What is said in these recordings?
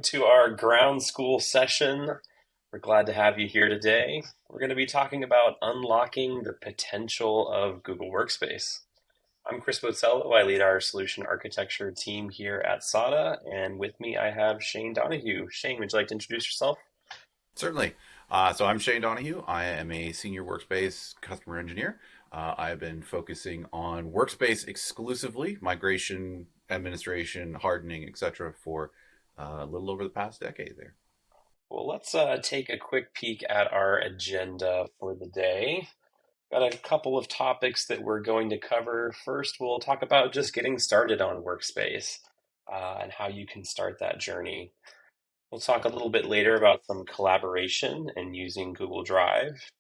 to our ground school session. We're glad to have you here today. We're going to be talking about unlocking the potential of Google Workspace. I'm Chris Bozello. I lead our solution architecture team here at SADA, and with me I have Shane Donahue. Shane, would you like to introduce yourself? Certainly. So I'm Shane Donahue. I am a senior Workspace customer engineer. I've been focusing on Workspace exclusively, migration, administration, hardening, etc., for a little over the past decade there. Well, let's take a quick peek at our agenda for the day. Got a couple of topics that we're going to cover. First, we'll talk about just getting started on Workspace and how you can start that journey. We'll talk a little bit later about some collaboration and using Google Drive,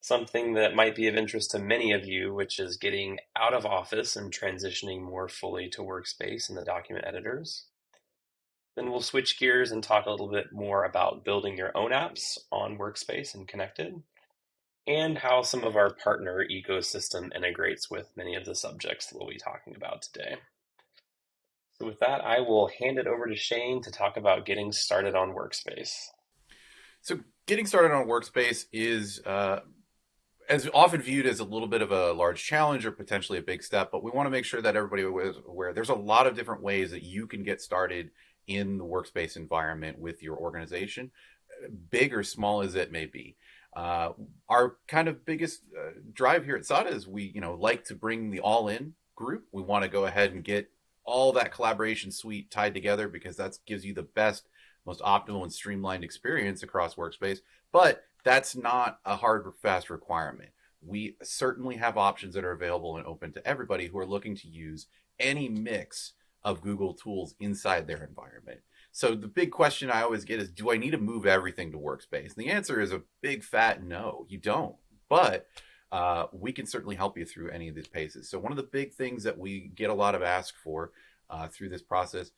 something that might be of interest to many of you, which is getting out of Office and transitioning more fully to Workspace in the document editors. Then we'll switch gears and talk a little bit more about building your own apps on Workspace and Connected, and how some of our partner ecosystem integrates with many of the subjects that we'll be talking about today. So with that, I will hand it over to Shane to talk about getting started on Workspace. So getting started on Workspace is as often viewed as a little bit of a large challenge or potentially a big step, but we want to make sure that everybody is aware there's a lot of different ways that you can get started in the Workspace environment with your organization, big or small as it may be. Our kind of biggest drive here at SADA is we, like to bring the all-in group. We want to go ahead and get all that collaboration suite tied together because that gives you the best, most optimal and streamlined experience across Workspace. But that's not a hard or fast requirement. We certainly have options that are available and open to everybody who are looking to use any mix of Google tools inside their environment. So the big question I always get is, do I need to move everything to Workspace? And the answer is a big fat no, you don't. But we can certainly help you through any of these paces. So one of the big things that we get a lot of ask for through this process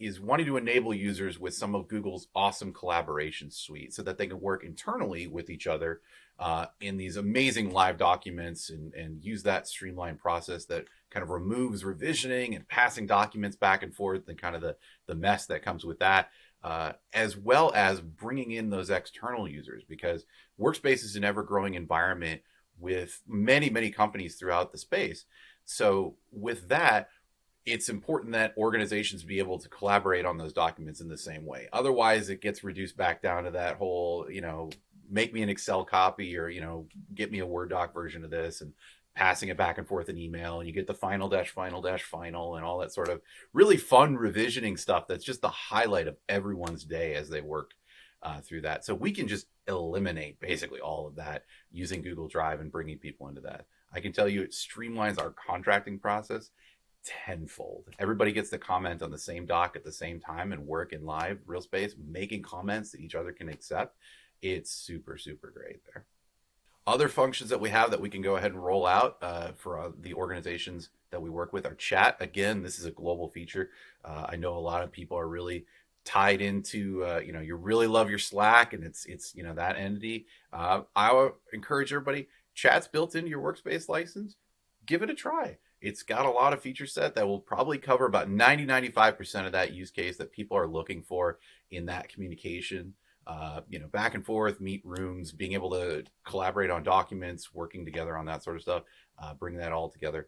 is wanting to enable users with some of Google's awesome collaboration suite so that they can work internally with each other in these amazing live documents and use that streamlined process that kind of removes revisioning and passing documents back and forth and kind of the mess that comes with that, as well as bringing in those external users, because Workspace is an ever-growing environment with many, many companies throughout the space. So with that, it's important that organizations be able to collaborate on those documents in the same way. Otherwise, it gets reduced back down to that whole, make me an Excel copy or, get me a Word doc version of this and passing it back and forth in email. And you get the final dash final dash final and all that sort of really fun revisioning stuff that's just the highlight of everyone's day as they work through that. So we can just eliminate basically all of that using Google Drive and bringing people into that. I can tell you it streamlines our contracting process tenfold. Everybody gets to comment on the same doc at the same time and work in live real space, making comments that each other can accept. It's super, super great there. Other functions that we have that we can go ahead and roll out for the organizations that we work with are chat. Again, this is a global feature. I know a lot of people are really tied into, you really love your Slack and it's that entity. I would encourage everybody, chat's built into your Workspace license. Give it a try. It's got a lot of feature set that will probably cover about 95% of that use case that people are looking for in that communication. Back and forth, meet rooms, being able to collaborate on documents, working together on that sort of stuff, bring that all together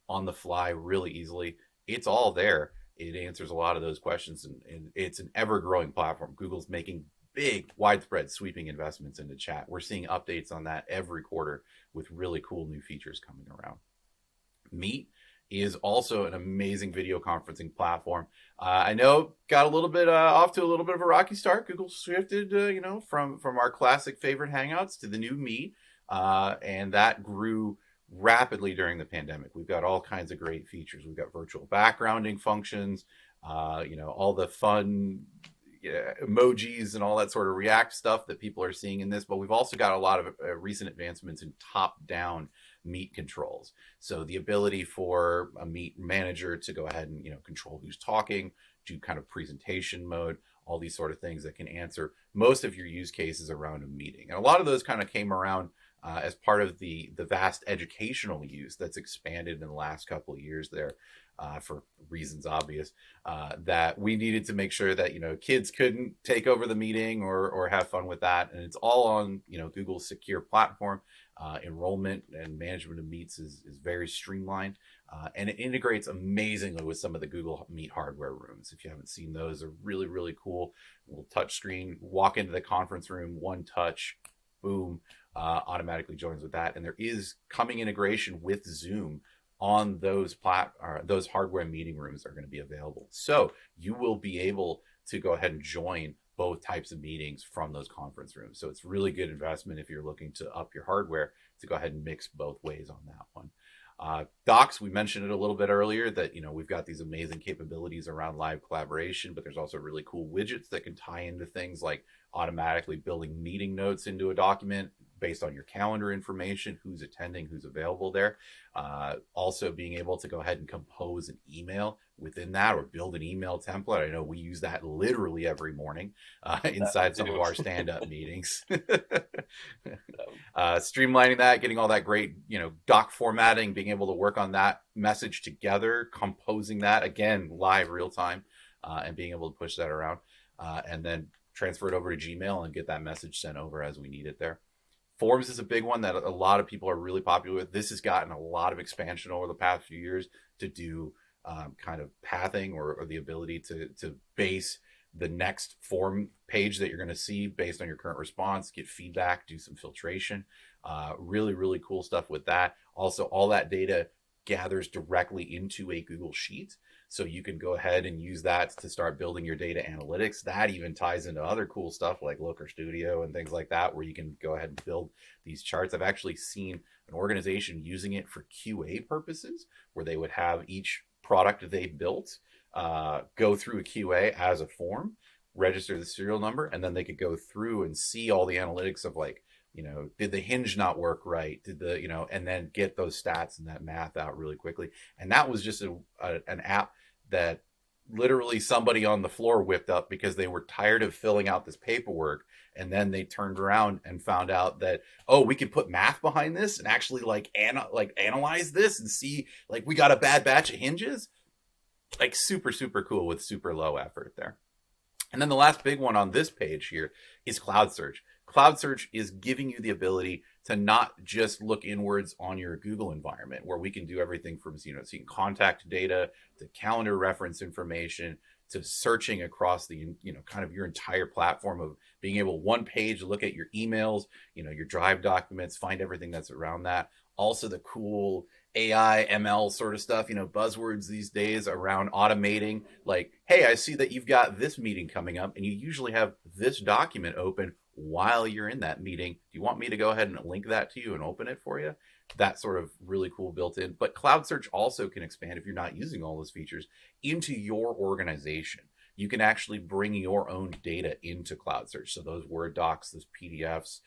on the fly really easily. It's all there. It answers a lot of those questions, and it's an ever-growing platform. Google's making big, widespread, sweeping investments into chat. We're seeing updates on that every quarter with really cool new features coming around. Meet is also an amazing video conferencing platform. I know got a little bit off to a little bit of a rocky start. Google shifted, from our classic favorite Hangouts to the new Meet, and that grew rapidly during the pandemic. We've got all kinds of great features. We've got virtual backgrounding functions, all the fun emojis and all that sort of React stuff that people are seeing in this. But we've also got a lot of recent advancements in top-down Meet controls. So the ability for a Meet manager to go ahead and control who's talking, do kind of presentation mode, all these sort of things that can answer most of your use cases around a meeting. And a lot of those kind of came around as part of the vast educational use that's expanded in the last couple of years there. for reasons obvious, that we needed to make sure that, kids couldn't take over the meeting or have fun with that. And it's all on, Google's secure platform. Enrollment and management of Meets is very streamlined. And it integrates amazingly with some of the Google Meet hardware rooms. If you haven't seen those, they're really, really cool. A little touch screen, walk into the conference room, one touch, boom, automatically joins with that. And there is coming integration with Zoom on those those hardware meeting rooms are going to be available. So you will be able to go ahead and join both types of meetings from those conference rooms. So it's really good investment if you're looking to up your hardware to go ahead and mix both ways on that one. Docs, we mentioned it a little bit earlier that, we've got these amazing capabilities around live collaboration, but there's also really cool widgets that can tie into things like automatically building meeting notes into a document based on your calendar information, who's attending, who's available there. Also being able to go ahead and compose an email within that or build an email template. I know we use that literally every morning inside some of our stand-up meetings. Streamlining that, getting all that great, doc formatting, being able to work on that message together, composing that again, live real time, and being able to push that around, and then transfer it over to Gmail and get that message sent over as we need it there. Forms is a big one that a lot of people are really popular with. This has gotten a lot of expansion over the past few years to do kind of pathing or the ability to base the next form page that you're going to see based on your current response, get feedback, do some filtration. Really, really cool stuff with that. Also, all that data gathers directly into a Google Sheet. So you can go ahead and use that to start building your data analytics. That even ties into other cool stuff like Looker Studio and things like that, where you can go ahead and build these charts. I've actually seen an organization using it for QA purposes, where they would have each product they built go through a QA as a form, register the serial number, and then they could go through and see all the analytics of like, did the hinge not work right? Did the, and then get those stats and that math out really quickly. And that was just an app that literally somebody on the floor whipped up because they were tired of filling out this paperwork. And then they turned around and found out that, oh, we can put math behind this and actually analyze this and see, like, we got a bad batch of hinges. Like super, super cool with super low effort there. And then the last big one on this page here is Cloud Search. Cloud Search is giving you the ability to not just look inwards on your Google environment, where we can do everything from, seeing contact data to calendar reference information to searching across the, kind of your entire platform, of being able one page to look at your emails, your Drive documents, find everything that's around that. Also the cool AI, ML sort of stuff, buzzwords these days around automating, like, hey, I see that you've got this meeting coming up and you usually have this document open while you're in that meeting. Do you want me to go ahead and link that to you and open it for you? That sort of really cool built in. But Cloud Search also can expand, if you're not using all those features, into your organization. You can actually bring your own data into Cloud Search. So those Word docs, those PDFs,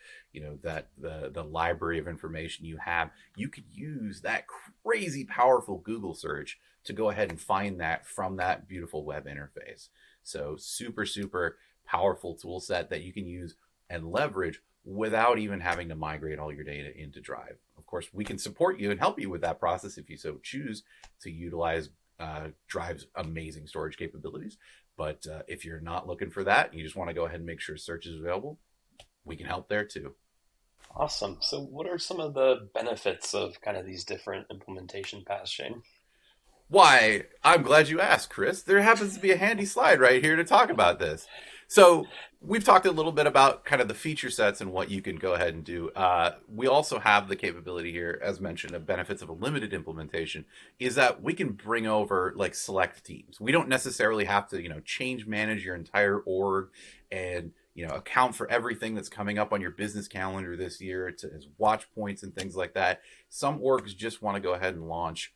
that the library of information you have, you could use that crazy powerful Google search to go ahead and find that from that beautiful web interface. So super, super powerful tool set that you can use and leverage without even having to migrate all your data into Drive. Of course, we can support you and help you with that process if you so choose to utilize Drive's amazing storage capabilities. But if you're not looking for that, and you just want to go ahead and make sure search is available, we can help there too. Awesome. So what are some of the benefits of kind of these different implementation paths, Shane? Why, I'm glad you asked, Chris. There happens to be a handy slide right here to talk about this. So we've talked a little bit about kind of the feature sets and what you can go ahead and do. We also have the capability here, as mentioned, of benefits of a limited implementation, is that we can bring over like select teams. We don't necessarily have to, change manage your entire org and, account for everything that's coming up on your business calendar this year as watch points and things like that. Some orgs just want to go ahead and launch,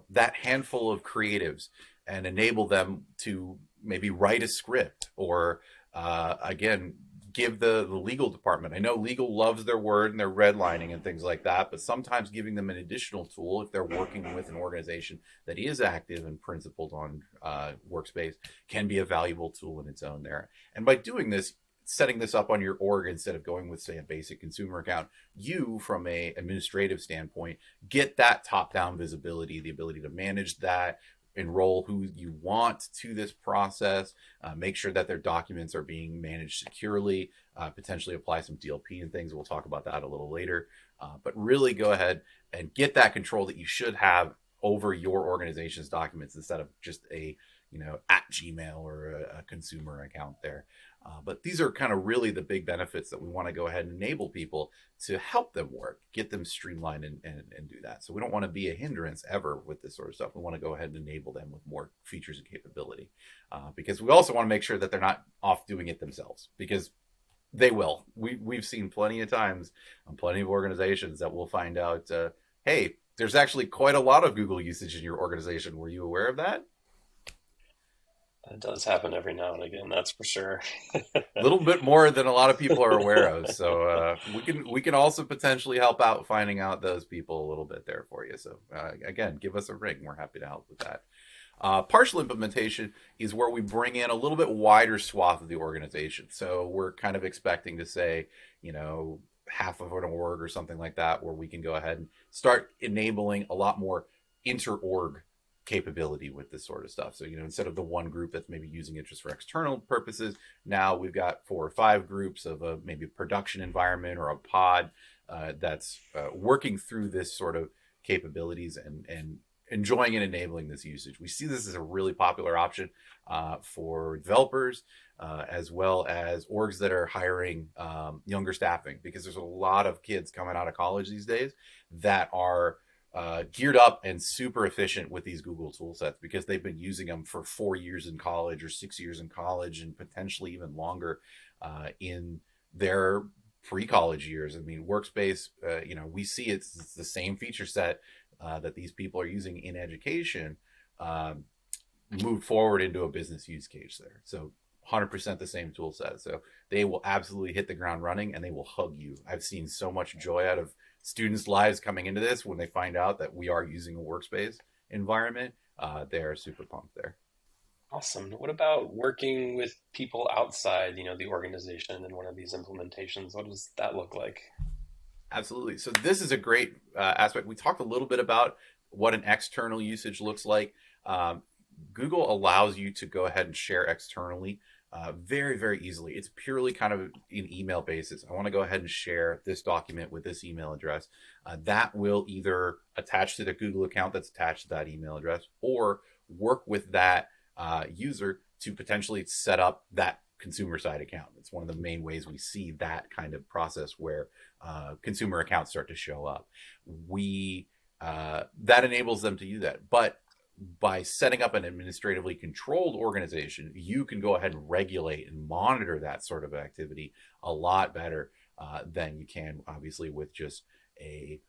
that handful of creatives and enable them to maybe write a script or, again, give the legal department. I know legal loves their word and their redlining and things like that, but sometimes giving them an additional tool if they're working with an organization that is active and principled on Workspace can be a valuable tool in its own there. And by doing this, setting this up on your org instead of going with, say, a basic consumer account, you, from a administrative standpoint, get that top-down visibility, the ability to manage that, enroll who you want to this process, make sure that their documents are being managed securely, potentially apply some DLP and things. We'll talk about that a little later. But really go ahead and get that control that you should have over your organization's documents instead of just a, at Gmail or a consumer account there. But these are kind of really the big benefits that we want to go ahead and enable people to help them work, get them streamlined and do that. So we don't want to be a hindrance ever with this sort of stuff. We want to go ahead and enable them with more features and capability, because we also want to make sure that they're not off doing it themselves, because they will. We've seen plenty of times on plenty of organizations that we'll find out, hey, there's actually quite a lot of Google usage in your organization. Were you aware of that? It does happen every now and again, that's for sure. A little bit more than a lot of people are aware of. So we can also potentially help out finding out those people a little bit there for you. So again, give us a ring. We're happy to help with that. Partial implementation is where we bring in a little bit wider swath of the organization. So we're kind of expecting to say, half of an org or something like that, where we can go ahead and start enabling a lot more inter-org capability with this sort of stuff. So, instead of the one group that's maybe using it just for external purposes, now we've got 4 or 5 groups of a maybe production environment or a pod that's working through this sort of capabilities and enjoying and enabling this usage. We see this as a really popular option for developers, as well as orgs that are hiring younger staffing, because there's a lot of kids coming out of college these days that are geared up and super efficient with these Google tool sets, because they've been using them for 4 years in college or 6 years in college, and potentially even longer in their pre-college years. I mean, Workspace, we see it's the same feature set that these people are using in education, moved forward into a business use case there. So 100% the same tool set. So they will absolutely hit the ground running, and they will hug you. I've seen so much joy out of students' lives coming into this when they find out that we are using a Workspace environment. They're super pumped there. Awesome. What about working with people outside, the organization in one of these implementations? What does that look like? Absolutely. So this is a great aspect. We talked a little bit about what an external usage looks like. Google allows you to go ahead and share externally very, very easily. It's purely kind of an email basis. I want to go ahead and share this document with this email address. That will either attach to the Google account that's attached to that email address, or work with that user to potentially set up that consumer side account. It's one of the main ways we see that kind of process where consumer accounts start to show up. That enables them to do that. But by setting up an administratively controlled organization, you can go ahead and regulate and monitor that sort of activity a lot better than you can, obviously, with just a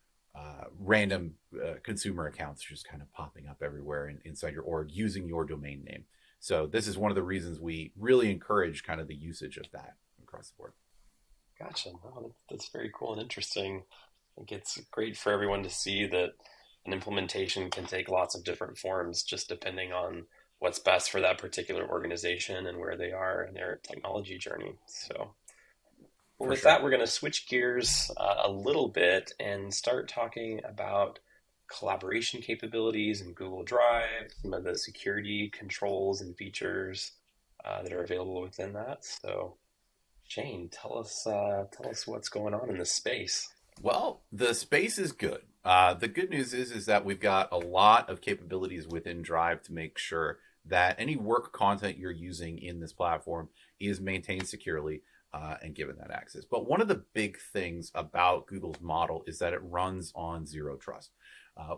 random consumer accounts just kind of popping up everywhere inside your org using your domain name. So this is one of the reasons we really encourage kind of the usage of that across the board. Gotcha. Wow, that's very cool and interesting. I think it's great for everyone to see that an implementation can take lots of different forms, just depending on what's best for that particular organization and where they are in their technology journey. So, well, with that, we're going to switch gears a little bit and start talking about collaboration capabilities in Google Drive, some of the security controls and features that are available within that. So, Shane, tell us what's going on in this space. Well, the space is good. The good news is that we've got a lot of capabilities within Drive to make sure that any work content you're using in this platform is maintained securely and given that access. But one of the big things about Google's model is that it runs on zero trust.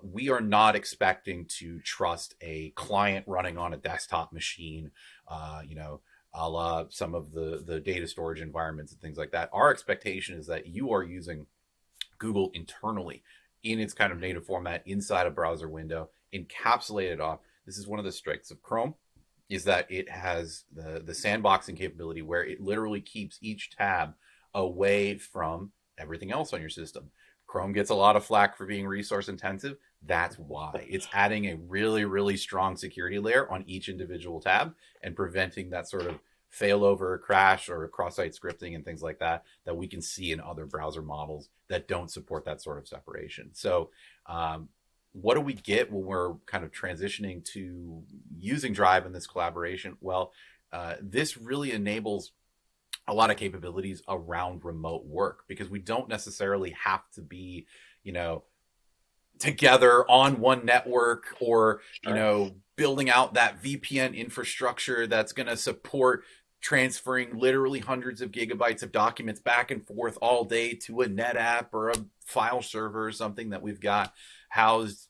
We are not expecting to trust a client running on a desktop machine, a la some of the data storage environments and things like that. Our expectation is that you are using Google internally in its kind of native format inside a browser window, encapsulated off. This is one of the strengths of Chrome, is that it has the sandboxing capability where it literally keeps each tab away from everything else on your system. Chrome gets a lot of flack for being resource intensive. That's why it's adding a really, really strong security layer on each individual tab and preventing that sort of failover, crash, or cross-site scripting and things like that that we can see in other browser models that don't support that sort of separation. So what do we get when we're kind of transitioning to using Drive in this collaboration? Well, this really enables a lot of capabilities around remote work because we don't necessarily have to be, you know, together on one network or, you Sure. know, building out that VPN infrastructure that's going to support transferring literally hundreds of gigabytes of documents back and forth all day to a net app or a file server or something that we've got housed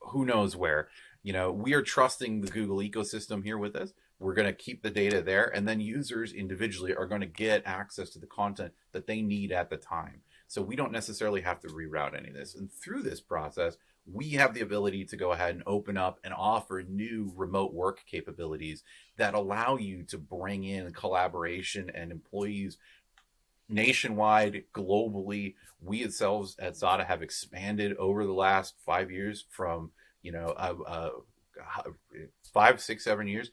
who knows where. You know, we are trusting the Google ecosystem here with this. We're going to keep the data there, and then users individually are going to get access to the content that they need at the time. So we don't necessarily have to reroute any of this. And through this process, we have the ability to go ahead and open up and offer new remote work capabilities that allow you to bring in collaboration and employees nationwide, globally. We ourselves at SADA have expanded over the last 5 years from, you know, 5, 6, 7 years,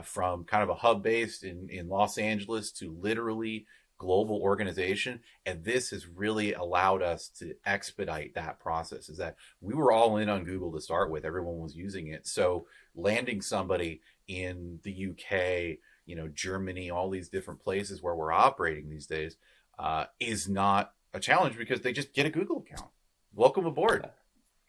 from kind of a hub based in Los Angeles to literally global organization. And this has really allowed us to expedite that process. Is that we were all in on Google to start with, everyone was using it. So landing somebody in the UK, you know, Germany, all these different places where we're operating these days, is not a challenge because they just get a Google account. Welcome aboard,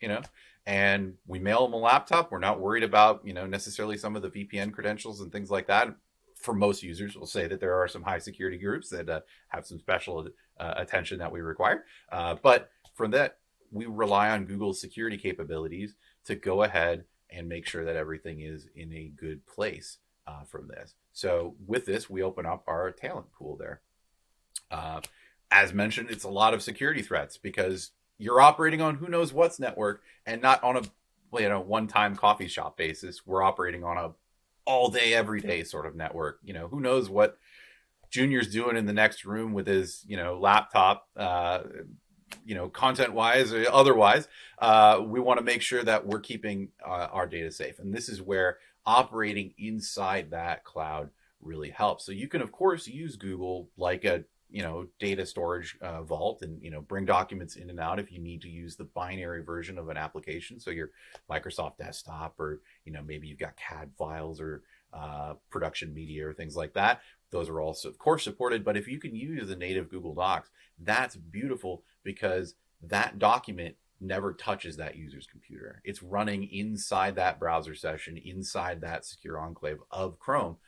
you know, and we mail them a laptop. We're not worried about, you know, necessarily some of the VPN credentials and things like that. For most users, we'll say that there are some high security groups that have some special attention that we require. But from that, we rely on Google's security capabilities to go ahead and make sure that everything is in a good place from this. So with this, we open up our talent pool there. As mentioned, it's a lot of security threats because you're operating on who knows what's network and not on a, you know, one-time coffee shop basis. We're operating on a all day, every day sort of network. You know, who knows what Junior's doing in the next room with his, you know, laptop, you know, content wise or otherwise. We want to make sure that we're keeping our data safe. And this is where operating inside that cloud really helps. So you can, of course, use Google like a, you know, data storage vault and, you know, bring documents in and out if you need to use the binary version of an application. So your Microsoft desktop, or, you know, maybe you've got CAD files or production media or things like that. Those are also, of course, supported. But if you can use the native Google Docs, that's beautiful because that document never touches that user's computer. It's running inside that browser session, inside that secure enclave of Chrome,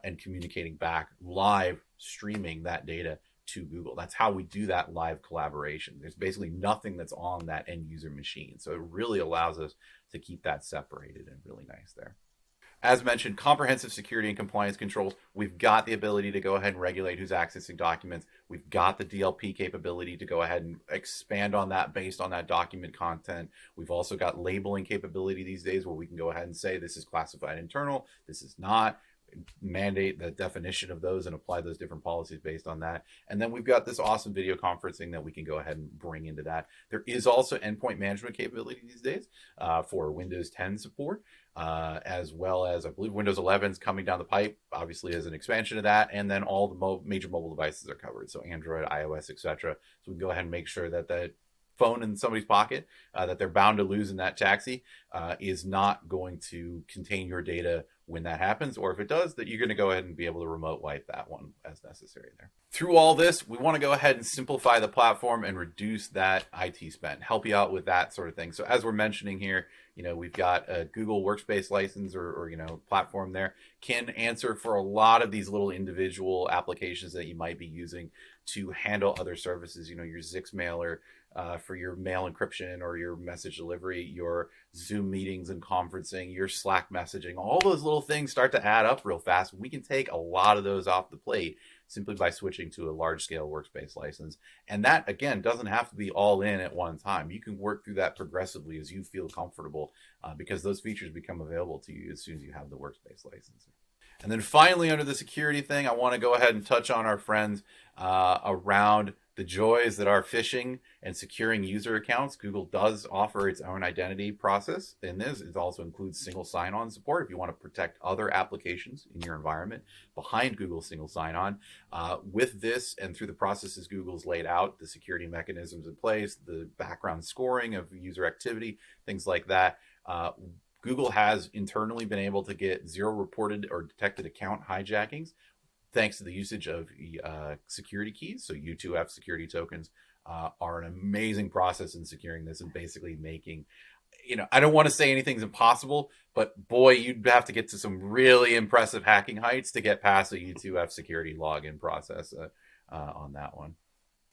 and communicating back live, streaming that data to Google. That's how we do that live collaboration. There's basically nothing that's on that end user machine. So it really allows us to keep that separated and really nice there. As mentioned, comprehensive security and compliance controls. We've got the ability to go ahead and regulate who's accessing documents. We've got the DLP capability to go ahead and expand on that based on that document content. We've also got labeling capability these days where we can go ahead and say this is classified internal, this is not, mandate the definition of those and apply those different policies based on that. And then we've got this awesome video conferencing that we can go ahead and bring into that. There is also endpoint management capability these days for Windows 10 support, as well as I believe Windows 11 is coming down the pipe, obviously as an expansion of that. And then all the major mobile devices are covered. So Android, iOS, etc. So we can go ahead and make sure that the phone in somebody's pocket that they're bound to lose in that taxi is not going to contain your data when that happens, or if it does, that you're going to go ahead and be able to remote wipe that one as necessary there. Through all this, we want to go ahead and simplify the platform and reduce that IT spend, help you out with that sort of thing. So as we're mentioning here, you know, we've got a Google Workspace license or you know, platform there can answer for a lot of these little individual applications that you might be using to handle other services, you know, your Zix mailer, for your mail encryption or your message delivery, your Zoom meetings and conferencing, your Slack messaging, all those little things start to add up real fast. We can take a lot of those off the plate simply by switching to a large scale Workspace license. And that, again, doesn't have to be all in at one time. You can work through that progressively as you feel comfortable because those features become available to you as soon as you have the Workspace license. And then finally, under the security thing, I want to go ahead and touch on our friends around the the joys that are phishing and securing user accounts. Google does offer its own identity process in this. It also includes single sign-on support if you want to protect other applications in your environment behind Google single sign-on. With this and through the processes Google's laid out, the security mechanisms in place, the background scoring of user activity, things like that, Google has internally been able to get zero reported or detected account hijackings thanks to the usage of security keys. So U2F security tokens are an amazing process in securing this and basically making, I don't want to say anything's impossible, but boy, you'd have to get to some really impressive hacking heights to get past a U2F security login process on that one.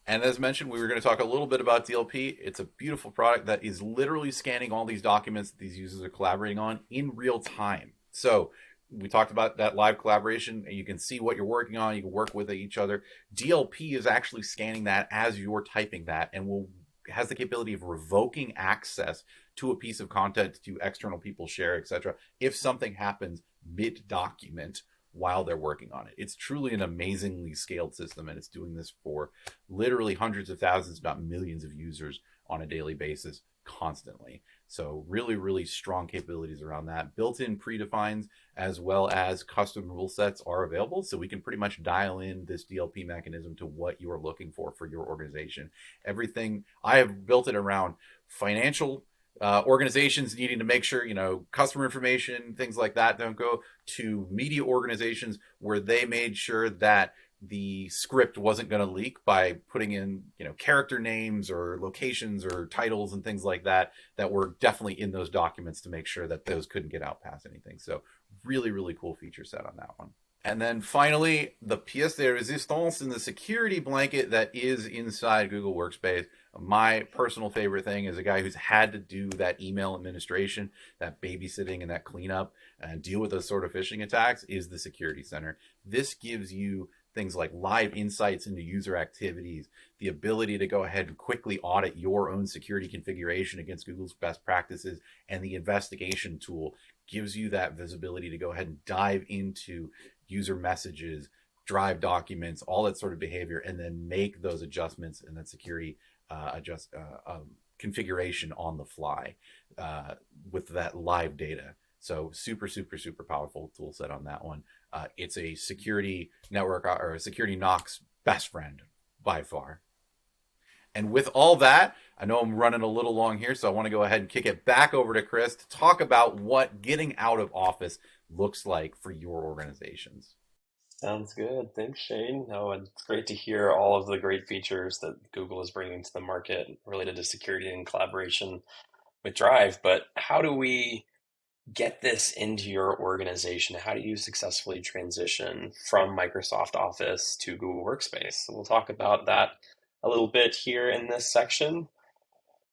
And as mentioned, we were going to talk a little bit about DLP. It's a beautiful product that is literally scanning all these documents that these users are collaborating on in real time. So we talked about that live collaboration, and you can see what you're working on. You can work with each other. DLP is actually scanning that as you're typing that, and has the capability of revoking access to a piece of content to external people share, etc., if something happens mid-document while they're working on it. It's truly an amazingly scaled system, and it's doing this for literally hundreds of thousands, not millions of users on a daily basis constantly. So really, really strong capabilities around that. Built-in predefines as well as custom rule sets are available. So we can pretty much dial in this DLP mechanism to what you're looking for your organization. Everything, I have built it around financial organizations needing to make sure, customer information, things like that don't go, to media organizations where they made sure that the script wasn't going to leak by putting in, character names or locations or titles and things like that were definitely in those documents to make sure that those couldn't get out past anything. So really, really cool feature set on that one. And then finally, the pièce de résistance in the security blanket that is inside Google Workspace. My personal favorite thing, as a guy who's had to do that email administration, that babysitting and that cleanup and deal with those sort of phishing attacks, is the Security Center. This gives you things like live insights into user activities, the ability to go ahead and quickly audit your own security configuration against Google's best practices, and the investigation tool gives you that visibility to go ahead and dive into user messages, drive documents, all that sort of behavior, and then make those adjustments and that security configuration on the fly with that live data. So super, super, super powerful tool set on that one. It's a security network or a security NOC's best friend by far. And with all that, I know I'm running a little long here, so I want to go ahead and kick it back over to Chris to talk about what getting out of office looks like for your organizations. Sounds good. Thanks, Shane. No, it's great to hear all of the great features that Google is bringing to the market related to security and collaboration with Drive. But how do we get this into your organization? How do you successfully transition from Microsoft Office to Google Workspace? So we'll talk about that a little bit here in this section.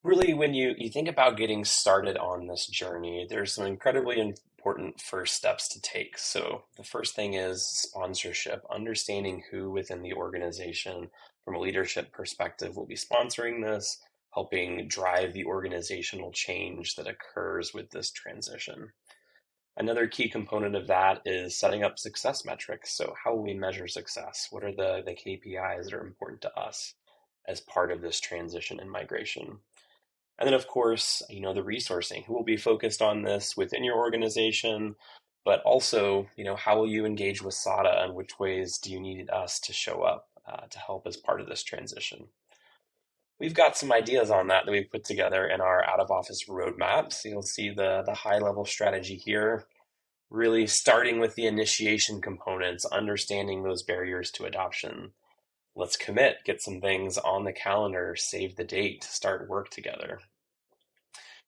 Really, when you think about getting started on this journey, there's some incredibly important first steps to take. So the first thing is sponsorship, understanding who within the organization from a leadership perspective will be sponsoring this, helping drive the organizational change that occurs with this transition. Another key component of that is setting up success metrics. So how will we measure success? What are the KPIs that are important to us as part of this transition and migration? And then, of course, the resourcing. Who will be focused on this within your organization? But also, how will you engage with SADA, and which ways do you need us to show up to help as part of this transition? We've got some ideas on that we've put together in our out-of-office roadmap. So you'll see the high-level strategy here, really starting with the initiation components, understanding those barriers to adoption. Let's commit, get some things on the calendar, save the date, start work together.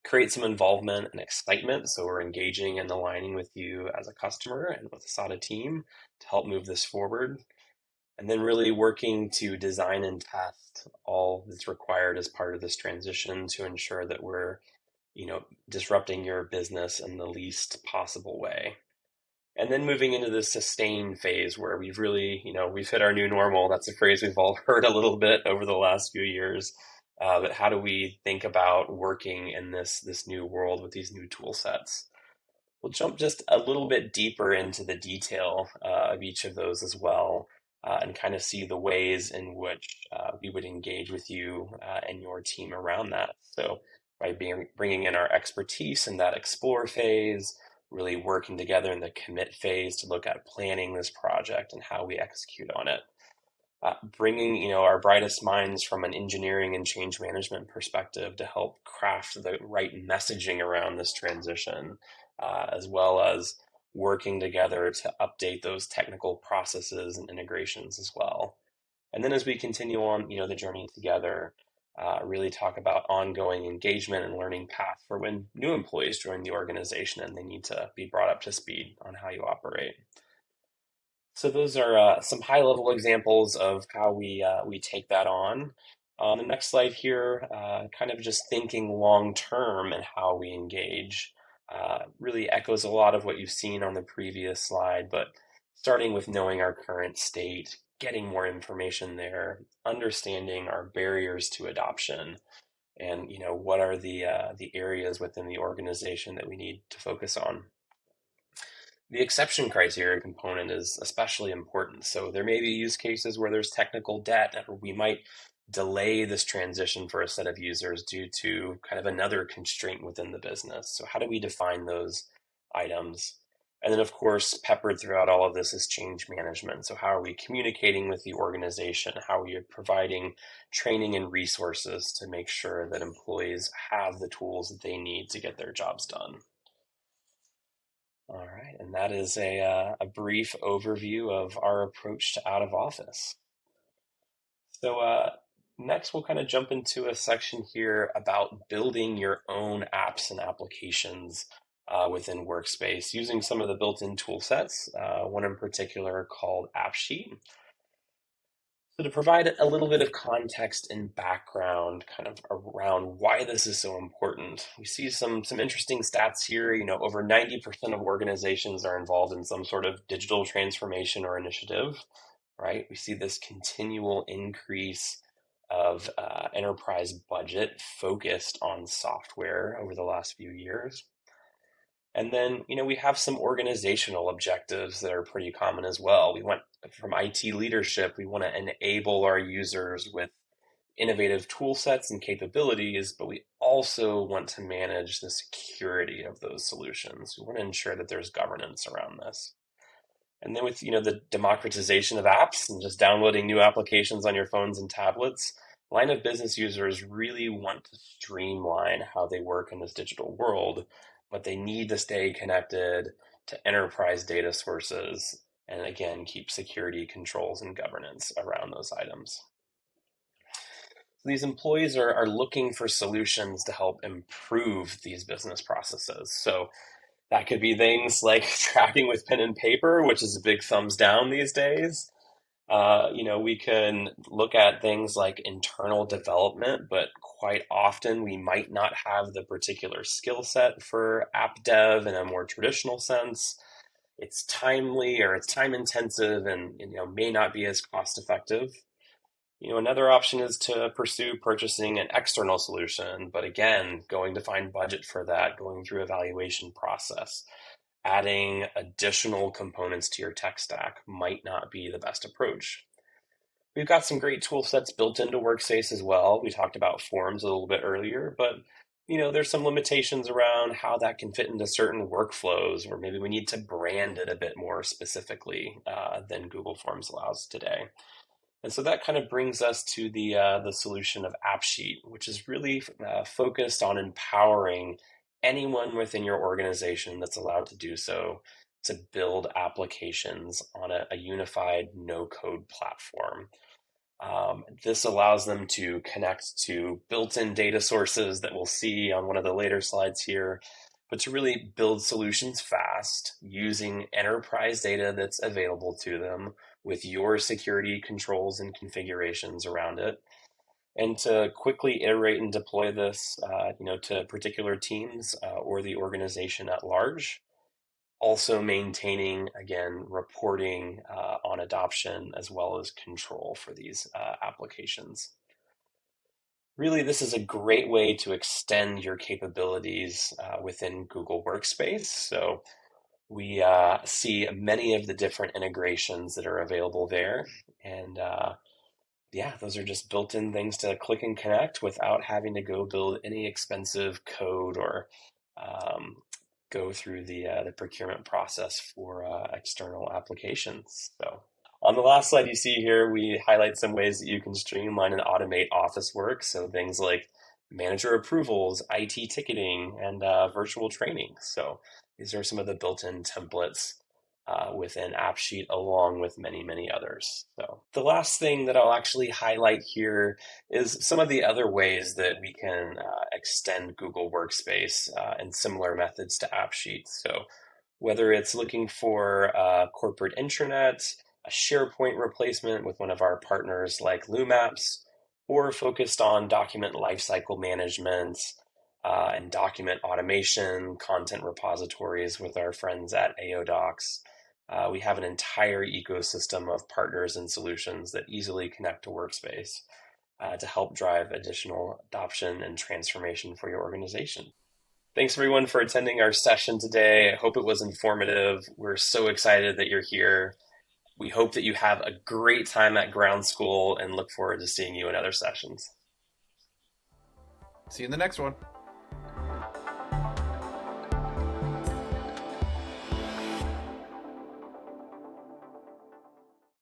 Create some involvement and excitement, so we're engaging and aligning with you as a customer and with the SADA team to help move this forward. And then really working to design and test all that's required as part of this transition to ensure that we're, disrupting your business in the least possible way. And then moving into the sustain phase where we've really, we've hit our new normal. That's a phrase we've all heard a little bit over the last few years. But how do we think about working in this new world with these new tool sets? We'll jump just a little bit deeper into the detail of each of those as well, and kind of see the ways in which we would engage with you and your team around that. So by bringing in our expertise in that explore phase, really working together in the commit phase to look at planning this project and how we execute on it. Bringing our brightest minds from an engineering and change management perspective to help craft the right messaging around this transition, as well as working together to update those technical processes and integrations as well. And then as we continue on, the journey together, really talk about ongoing engagement and learning path for when new employees join the organization and they need to be brought up to speed on how you operate. So those are some high-level examples of how we take that on. On the next slide here, kind of just thinking long-term and how we engage, really echoes a lot of what you've seen on the previous slide, but starting with knowing our current state, getting more information there, understanding our barriers to adoption, and what are the areas within the organization that we need to focus on. The exception criteria component is especially important. So there may be use cases where there's technical debt, or we might delay this transition for a set of users due to kind of another constraint within the business. So how do we define those items? And then, of course, peppered throughout all of this is change management. So how are we communicating with the organization? How are we providing training and resources to make sure that employees have the tools that they need to get their jobs done? All right, and that is a brief overview of our approach to out of office. So next, we'll kind of jump into a section here about building your own apps and applications within Workspace using some of the built-in tool sets, one in particular called AppSheet. So to provide a little bit of context and background kind of around why this is so important, we see some interesting stats here. Over 90% of organizations are involved in some sort of digital transformation or initiative, right? We see this continual increase of enterprise budget focused on software over the last few years. And then, we have some organizational objectives that are pretty common as well. We want, from IT leadership, we want to enable our users with innovative tool sets and capabilities, but we also want to manage the security of those solutions. We want to ensure that there's governance around this. And then with, the democratization of apps and just downloading new applications on your phones and tablets, line of business users really want to streamline how they work in this digital world, but they need to stay connected to enterprise data sources and again, keep security controls and governance around those items. So these employees are looking for solutions to help improve these business processes. So that could be things like tracking with pen and paper, which is a big thumbs down these days. We can look at things like internal development, but quite often we might not have the particular skill set for app dev in a more traditional sense. It's timely or it's time intensive and may not be as cost effective. Another option is to pursue purchasing an external solution, but again, going to find budget for that, going through evaluation process. Adding additional components to your tech stack might not be the best approach. We've got some great tool sets built into Workspace as well. We talked about forms a little bit earlier, but there's some limitations around how that can fit into certain workflows, or maybe we need to brand it a bit more specifically than Google Forms allows today. And so that kind of brings us to the solution of AppSheet, which is really focused on empowering anyone within your organization that's allowed to do so to build applications on a unified no-code platform. This allows them to connect to built-in data sources that we'll see on one of the later slides here, but to really build solutions fast using enterprise data that's available to them with your security controls and configurations around it, and to quickly iterate and deploy this, to particular teams or the organization at large. Also maintaining, again, reporting on adoption as well as control for these applications. Really, this is a great way to extend your capabilities within Google Workspace. So we see many of the different integrations that are available there. And Yeah, those are just built-in things to click and connect without having to go build any expensive code or um, go through the procurement process for external applications. So on the last slide you see here, we highlight some ways that you can streamline and automate office work. So things like manager approvals, IT ticketing, and virtual training. So these are some of the built-in templates within AppSheet, along with many, many others. So the last thing that I'll actually highlight here is some of the other ways that we can extend Google Workspace and similar methods to AppSheet. So whether it's looking for a corporate intranet, a SharePoint replacement with one of our partners like LumApps, or focused on document lifecycle management and document automation, content repositories with our friends at AODocs. We have an entire ecosystem of partners and solutions that easily connect to Workspace to help drive additional adoption and transformation for your organization. Thanks everyone for attending our session today. I hope it was informative. We're so excited that you're here. We hope that you have a great time at Ground School and look forward to seeing you in other sessions. See you in the next one.